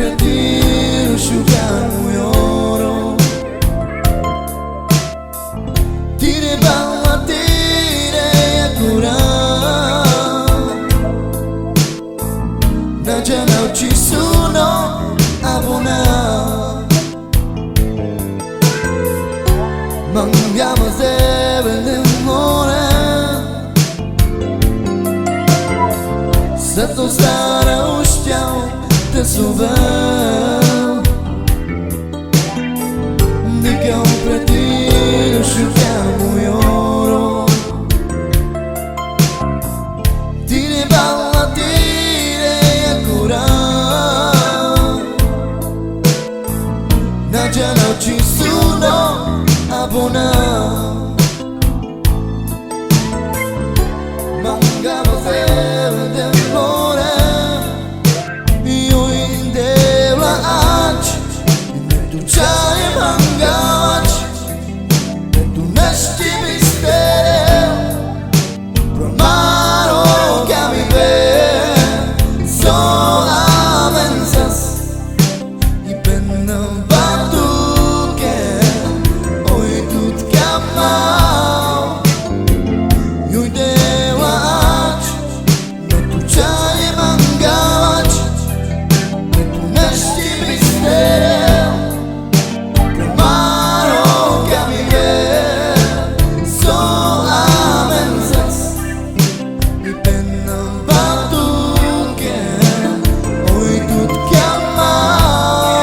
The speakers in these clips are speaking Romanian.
pretiro asciugarmi oro. Tire balla, tire a curare. Da già non ci sono abbonati. Mangiamo sempre l'amore. Se tu stare usciamo te suvel. Di che un pretino asciughiamo oro. Tire balla, tire a curare. Da già non ci sono abbonati. Mangiamo sempre l'amore. Io in devla aci, ne tu c'hai mangaci, ne tu nesti mistere, promaro che mi vede, solamente i penna vado che oi tut chiamao. Io in devla aci, ne tu c'hai mangaci, ne tu nesti mistere, promaro che mi vede, solamente i penna vado che oi tut chiamao.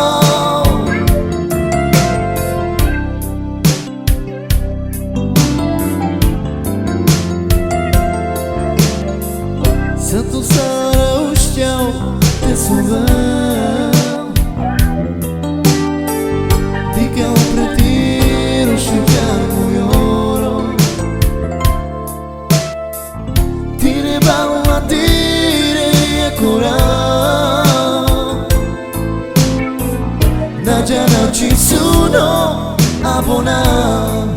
Se tu sarai usciao te suvel. Di che un pretiro asciugarmi oro. Tire balla, tire a curare. Da già non ci sono abbonati.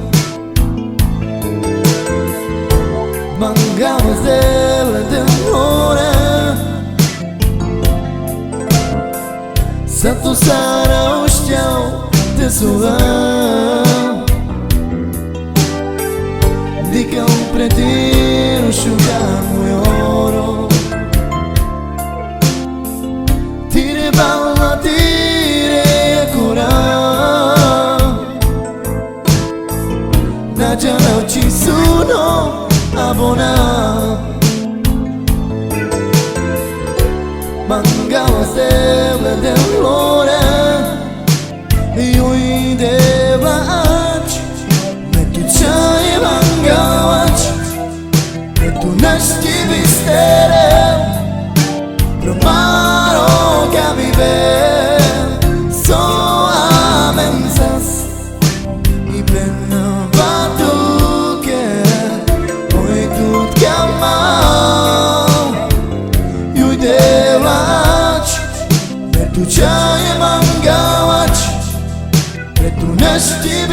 Mangiamo stelle d'amore. Se tu sarai usciao te suvel. Di che un pretiro asciugarmi oro. Tire balla, tire a curare. Da già non ci sono abbonati. Mangiamo sempre d'amore. Io in devla aci, ne tu c'hai mangaci, ne tu nesti mistere, promaro che mi vede, solamente i penna vado che oi tut chiamao. Io in devla aci, ne tu c'hai mangaci, ne tu nesti